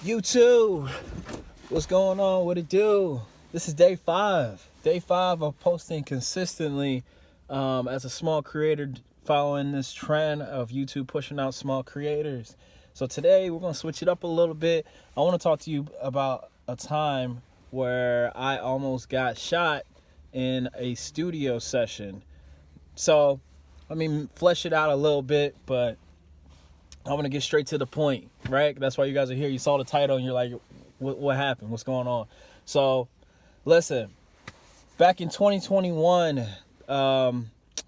You too. What's going on? What it do? This is day 5. Day 5 of posting consistently as a small creator, following this trend of YouTube pushing out small creators. So today we're going to switch it up a little bit. I want to talk to you about a time where I almost got shot in a studio session. So let me flesh it out a little bit, but I'm going to get straight to the point, right? That's why you guys are here. You saw the title and you're like, what happened? What's going on? So, listen, back in 2021,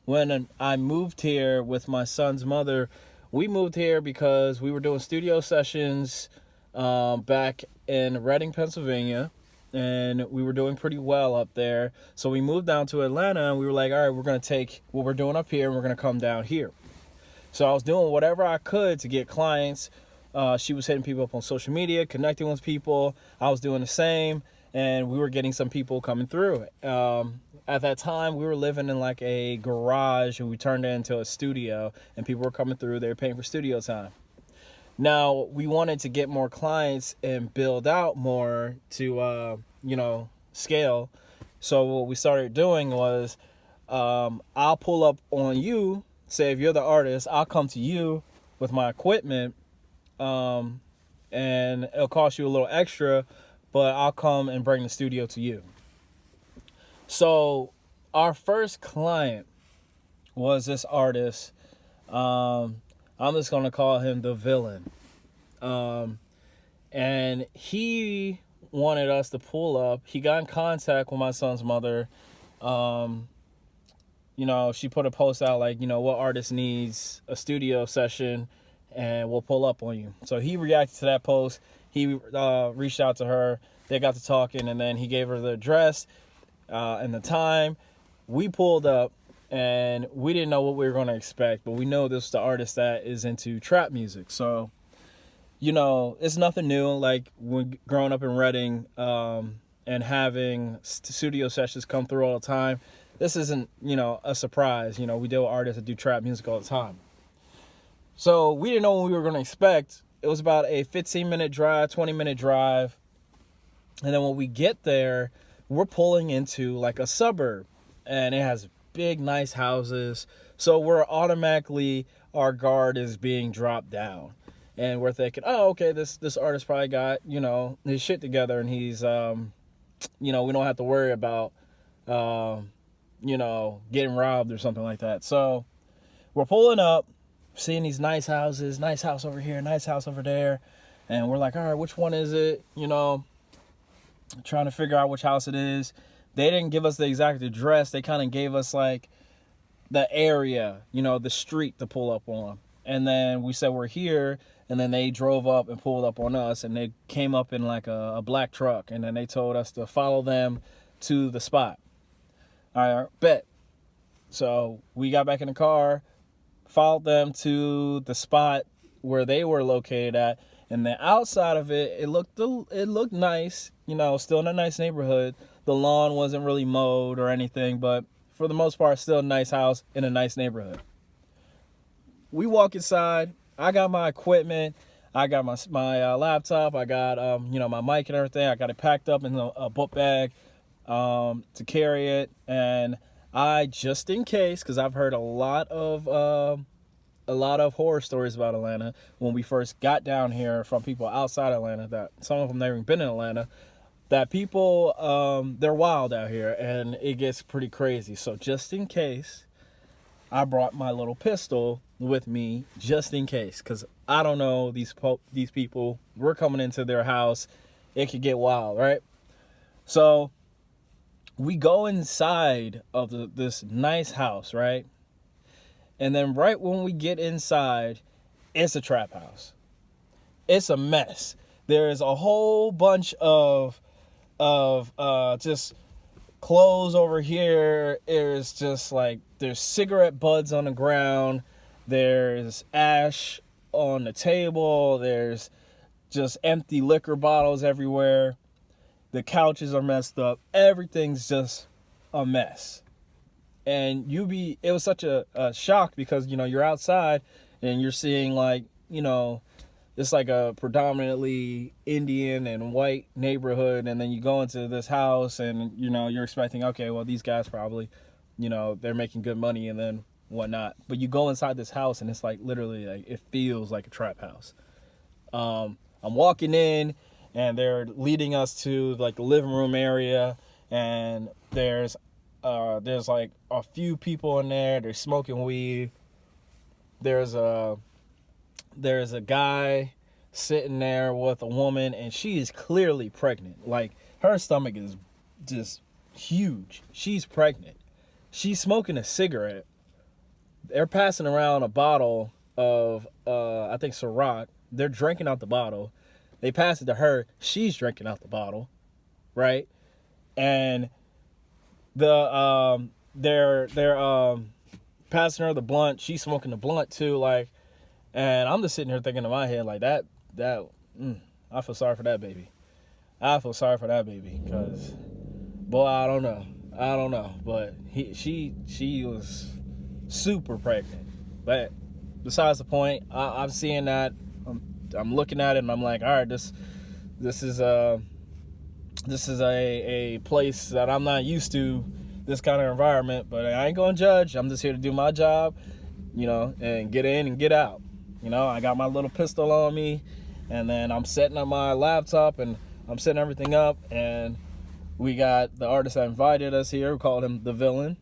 when I moved here with my son's mother, we moved here because we were doing studio sessions back in Reading, Pennsylvania, and we were doing pretty well up there. So we moved down to Atlanta, and we were like, all right, we're going to take what we're doing up here, and we're going to come down here. So I was doing whatever I could to get clients. She was hitting people up on social media, connecting with people. I was doing the same, and we were getting some people coming through. At that time, we were living in like a garage, and we turned it into a studio, and people were coming through. They were paying for studio time. Now, we wanted to get more clients and build out more to, scale. So what we started doing was I'll pull up on you. Say if you're the artist, I'll come to you with my equipment, and it'll cost you a little extra, but I'll come and bring the studio to you. So our first client was this artist. I'm just going to call him the Villain. And he wanted us to pull up. He got in contact with my son's mother. She put a post out like, what artist needs a studio session, and we'll pull up on you. So he reacted to that post. He reached out to her. They got to talking, and then he gave her the address and the time. We pulled up, and we didn't know what we were going to expect, but we know this is the artist that is into trap music. So, it's nothing new. Like, when growing up in Reading and having studio sessions come through all the time, this isn't, a surprise. We deal with artists that do trap music all the time. So we didn't know what we were going to expect. It was about a 15-minute drive, 20-minute drive. And then when we get there, we're pulling into like a suburb. And it has big, nice houses. So we're automatically, our guard is being dropped down. And we're thinking, oh, okay, this artist probably got, his shit together. And he's, we don't have to worry about getting robbed or something like that. So we're pulling up, seeing these nice houses, nice house over here, nice house over there. And we're like, all right, which one is it? Trying to figure out which house it is. They didn't give us the exact address. They kind of gave us like the area, the street to pull up on. And then we said we're here. And then they drove up and pulled up on us. And they came up in like a black truck. And then they told us to follow them to the spot. All right, bet. So we got back in the car, followed them to the spot where they were located at, and the outside of it, it looked nice, still in a nice neighborhood. The lawn wasn't really mowed or anything, but for the most part, still a nice house in a nice neighborhood. We walk inside. I got my equipment. I got my laptop. I got my mic and everything. I got it packed up in a book bag to carry it, and I, just in case, because I've heard a lot of horror stories about Atlanta when we first got down here from people outside Atlanta, that some of them never even been in Atlanta, that people, they're wild out here and it gets pretty crazy. So just in case, I brought my little pistol with me just in case, because I don't know these people. We're coming into their house. It could get wild, right? So we go inside of this nice house, right? And then right when we get inside, it's a trap house. It's a mess. There is a whole bunch of just clothes over here. There's just like, there's cigarette butts on the ground. There's ash on the table. There's just empty liquor bottles everywhere. The couches are messed up. Everything's just a mess. And it was such a shock because, you're outside and you're seeing like, it's like a predominantly Indian and white neighborhood, and then you go into this house and you're expecting, okay, well, these guys probably, they're making good money and then whatnot. But you go inside this house and it's like literally like it feels like a trap house. I'm walking in and they're leading us to like the living room area, and there's like a few people in there. They're smoking weed. There's a guy sitting there with a woman, and she is clearly pregnant. Like, her stomach is just huge. She's pregnant. She's smoking a cigarette. They're passing around a bottle of I think Ciroc. They're drinking out the bottle. They pass it to her. She's drinking out the bottle, right? And they're passing her the blunt. She's smoking the blunt too, like. And I'm just sitting here thinking in my head like I feel sorry for that baby. I feel sorry for that baby because, boy, I don't know, but she was super pregnant. But besides the point, I'm seeing that. I'm looking at it and I'm like, all right, this is a place that I'm not used to, this kind of environment. But I ain't gonna judge. I'm just here to do my job, and get in and get out. I got my little pistol on me, and then I'm setting up my laptop and I'm setting everything up, and we got the artist that invited us here. We called him The Villain.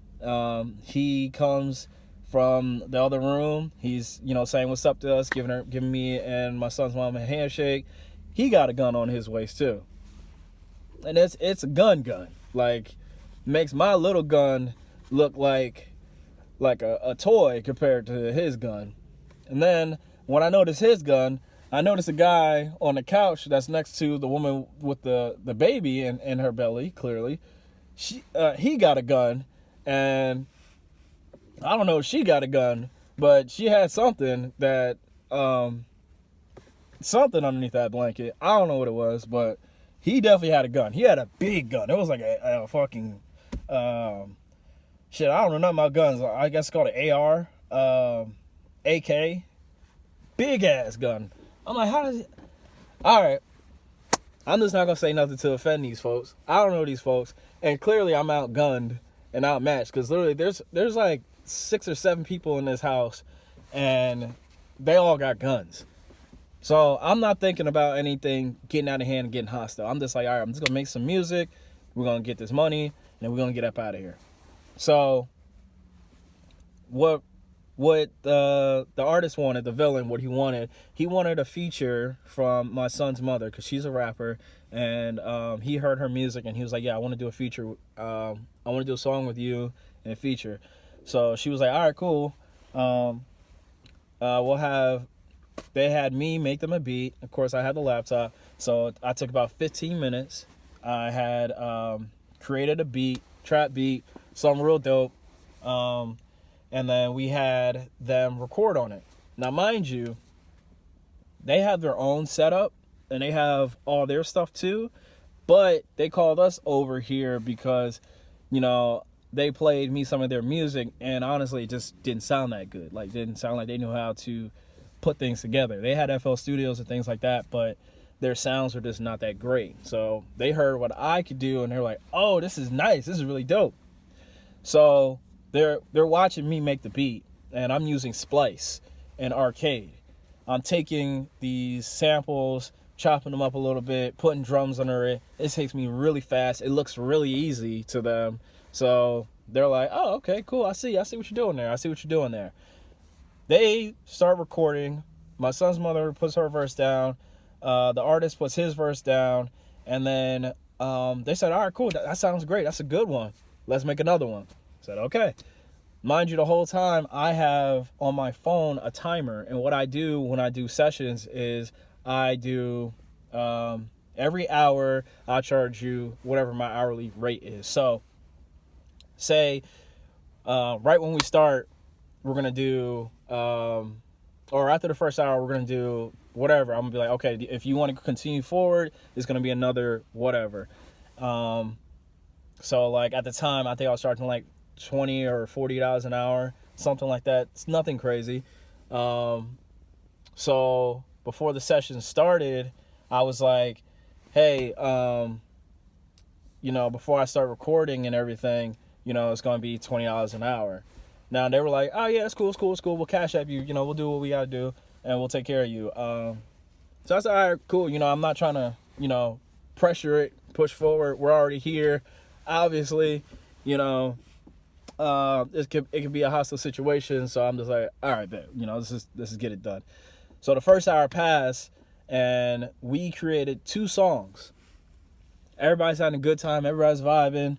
He comes from the other room. He's, saying what's up to us, giving me and my son's mom a handshake. He got a gun on his waist too. And it's a gun. Like, makes my little gun look like a toy compared to his gun. And then when I notice his gun, I notice a guy on the couch that's next to the woman with the baby in her belly, clearly. He got a gun, and I don't know if she got a gun, but she had something something underneath that blanket. I don't know what it was, but he definitely had a gun. He had a big gun. It was like a fucking, shit, I don't know nothing about guns. I guess it's called an AR, AK, big ass gun. I'm like, how does it? All right, I'm just not gonna say nothing to offend these folks. I don't know these folks, and clearly I'm outgunned and outmatched because literally there's like 6 or 7 people in this house, and they all got guns. So I'm not thinking about anything getting out of hand and getting hostile. I'm just like, all right, I'm just gonna make some music. We're gonna get this money, and then we're gonna get up out of here. So what the artist wanted, The Villain, what he wanted a feature from my son's mother, because she's a rapper, and he heard her music and he was like, yeah, I want to do a feature. I want to do a song with you and a feature. So she was like, all right, cool. They had me make them a beat. Of course, I had the laptop, so I took about 15 minutes. I had created a beat, trap beat, something real dope. And then we had them record on it. Now, mind you, they have their own setup and they have all their stuff too, but they called us over here because, they played me some of their music, and honestly, it just didn't sound that good. Like, didn't sound like they knew how to put things together. They had FL Studios and things like that, but their sounds were just not that great. So they heard what I could do, and they're like, oh, this is nice. This is really dope. So they're watching me make the beat, and I'm using Splice and Arcade. I'm taking these samples, chopping them up a little bit, putting drums under it. It takes me really fast. It looks really easy to them. So they're like, oh, okay, cool. I see what you're doing there. They start recording. My son's mother puts her verse down. The artist puts his verse down. And then they said, all right, cool. That sounds great. That's a good one. Let's make another one. I said, okay. Mind you, the whole time I have on my phone a timer. And what I do when I do sessions is I do every hour I charge you whatever my hourly rate is. So say right when we start, we're going to do, or after the first hour, we're going to do whatever. I'm going to be like, okay, if you want to continue forward, there's going to be another whatever. So like at the time, I think I was charging like $20 or $40 an hour, something like that. It's nothing crazy. So before the session started, I was like, hey, before I start recording and everything, it's going to be $20 an hour. Now, they were like, oh, yeah, it's cool. We'll cash app you. We'll do what we got to do, and we'll take care of you. So I said, all right, cool. I'm not trying to, pressure it, push forward. We're already here. Obviously, it could be a hostile situation. So I'm just like, all right, bet. Let's just get it done. So the first hour passed, and we created 2 songs. Everybody's having a good time. Everybody's vibing.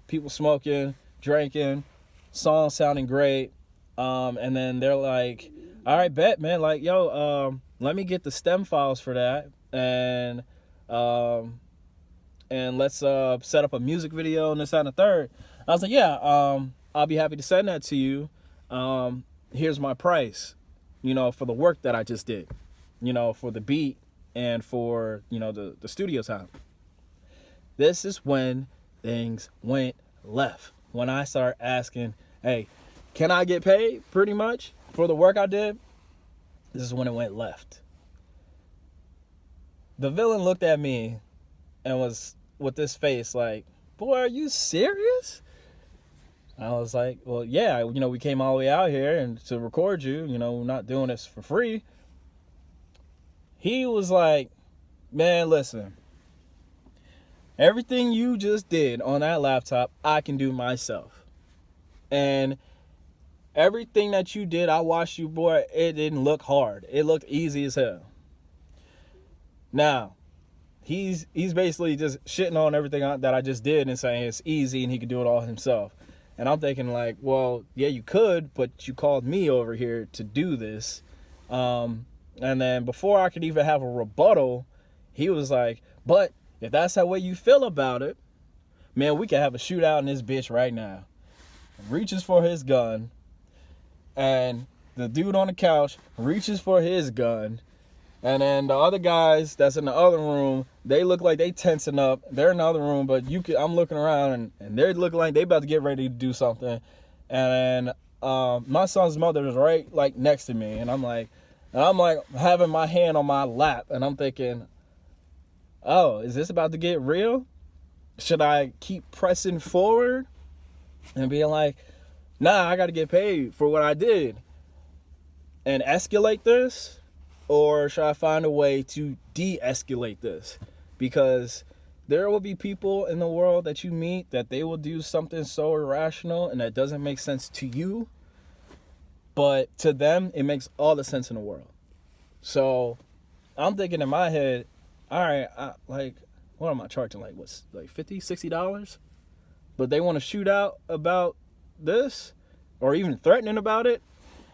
People smoking, drinking, songs sounding great. And then they're like, all right, bet, man. Like, yo, let me get the stem files for that. And let's set up a music video and this, that, and the third. I was like, yeah, I'll be happy to send that to you. Here's my price, for the work that I just did, for the beat and for, the studio time. This is when things went left. When I started asking, hey, can I get paid pretty much for the work I did? This is when it went left. The villain looked at me and was with this face like, boy, are you serious? I was like, well, yeah, we came all the way out here and to record you, we're not doing this for free. He was like, man, listen, everything you just did on that laptop, I can do myself. And everything that you did, I watched you, boy, it didn't look hard. It looked easy as hell. Now, he's basically just shitting on everything that I just did and saying it's easy and he could do it all himself. And I'm thinking like, well, yeah, you could, but you called me over here to do this. And then before I could even have a rebuttal, he was like, but if that's the way you feel about it, man, we can have a shootout in this bitch right now. Reaches for his gun. And the dude on the couch reaches for his gun. And then the other guys that's in the other room, they look like they tensing up. They're in the other room, but I'm looking around and they're looking like they about to get ready to do something. And then my son's mother is right like next to me, and I'm like having my hand on my lap, and I'm thinking, oh, is this about to get real? Should I keep pressing forward and being like, nah, I got to get paid for what I did and escalate this? Or should I find a way to de-escalate this? Because there will be people in the world that you meet that they will do something so irrational and that doesn't make sense to you. But to them, it makes all the sense in the world. So I'm thinking in my head, all right, what am I charging? Like, what's like $50, $60? But they want to shoot out about this or even threatening about it.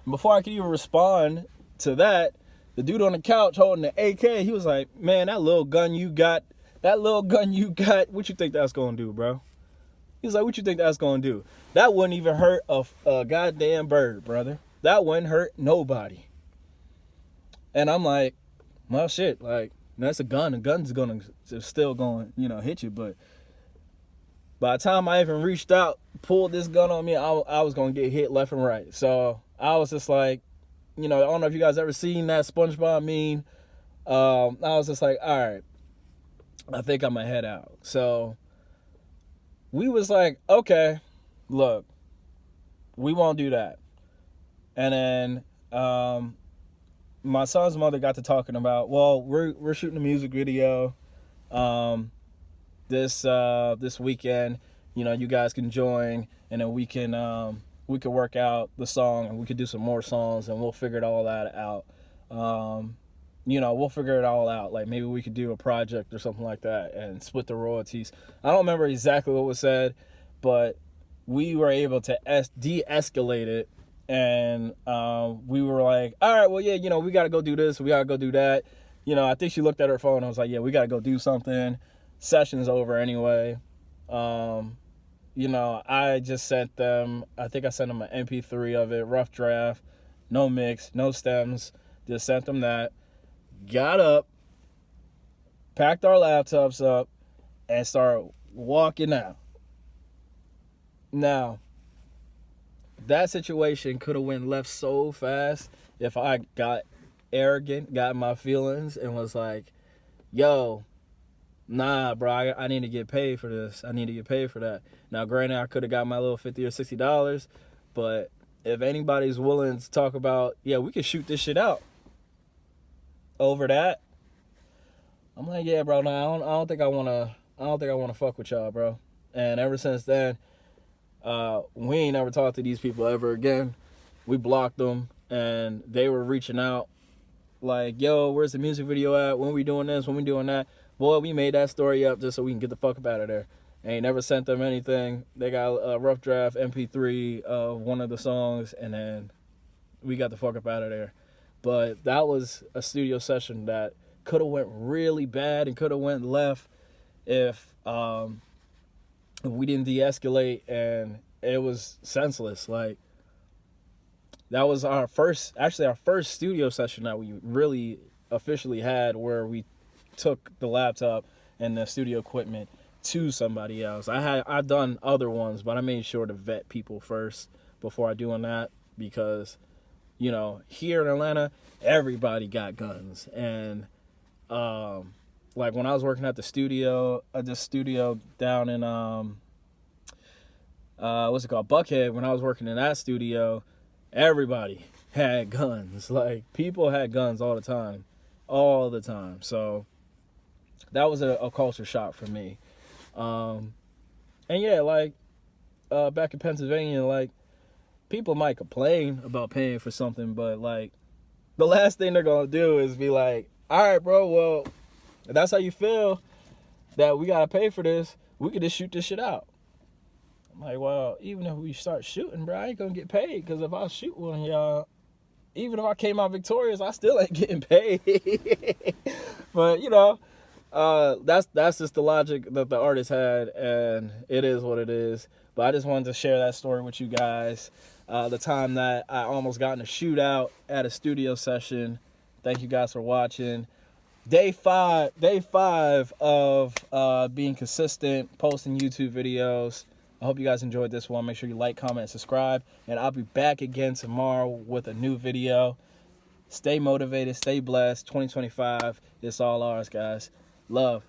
And before I could even respond to that, the dude on the couch holding the AK, he was like, man, that little gun you got, what you think that's going to do, bro? He was like, what you think that's going to do? That wouldn't even hurt a goddamn bird, brother. That wouldn't hurt nobody. And I'm like, well, shit, like, that's a gun. A gun's still going to hit you. But by the time I even reached out, pulled this gun on me, I was going to get hit left and right. So I was just like, I don't know if you guys ever seen that SpongeBob meme. I was just like, all right, I think I'm going to head out. So we was like, okay, look, we won't do that. And then my son's mother got to talking about, well, we're shooting a music video this weekend. You guys can join, and then we could work out the song, and we could do some more songs, and we'll figure it all that out. We'll figure it all out. Like, maybe we could do a project or something like that and split the royalties. I don't remember exactly what was said, but we were able to de-escalate it. And we were like, all right, well, yeah, we got to go do this. We got to go do that. I think she looked at her phone and was like, yeah, we got to go do something. Session's over anyway. I just sent them, I think I sent them an MP3 of it, rough draft, no mix, no stems, just sent them that, got up, packed our laptops up, and started walking out. Now, that situation could have went left so fast if I got arrogant, got in my feelings, and was like, yo, nah, bro, I need to get paid for this. I need to get paid for that. Now, granted, I could have got my little $50 or $60, but if anybody's willing to talk about, yeah, we could shoot this shit out over that, I'm like, yeah, bro, no, I don't think I wanna fuck with y'all, bro. And ever since then, we ain't never talked to these people ever again. We blocked them, and they were reaching out like, yo, where's the music video at? When we doing this? When we doing that? Boy, we made that story up just so we can get the fuck up out of there. Ain't never sent them anything. They got a rough draft MP3 of one of the songs, and then we got the fuck up out of there. But that was a studio session that could have went really bad and could have went left if we didn't de-escalate, and it was senseless. Like, that was our first studio session that we really officially had, where we took the laptop and the studio equipment to somebody else. I've done other ones, but I made sure to vet people first before I doing that, because, you know, here in Atlanta, everybody got guns. And like when I was working at the studio down in what's it called, Buckhead, when I was working in that studio, everybody had guns. Like, people had guns all the time. So that was a culture shock for me. And yeah, like, back in Pennsylvania, like, people might complain about paying for something, but, like, the last thing they're gonna do is be like, all right, bro, well, if that's how you feel that we gotta pay for this, we could just shoot this shit out. I'm like, well, even if we start shooting, bro, I ain't gonna get paid, because if I shoot one of y'all, even if I came out victorious, I still ain't getting paid. But, you know, that's just the logic that the artist had, and it is what it is. But I just wanted to share that story with you guys. The time that I almost got in a shootout at a studio session. Thank you guys for watching. Day five of being consistent, posting YouTube videos. I hope you guys enjoyed this one. Make sure you like, comment, and subscribe. And I'll be back again tomorrow with a new video. Stay motivated, stay blessed. 2025, it's all ours, guys. Love.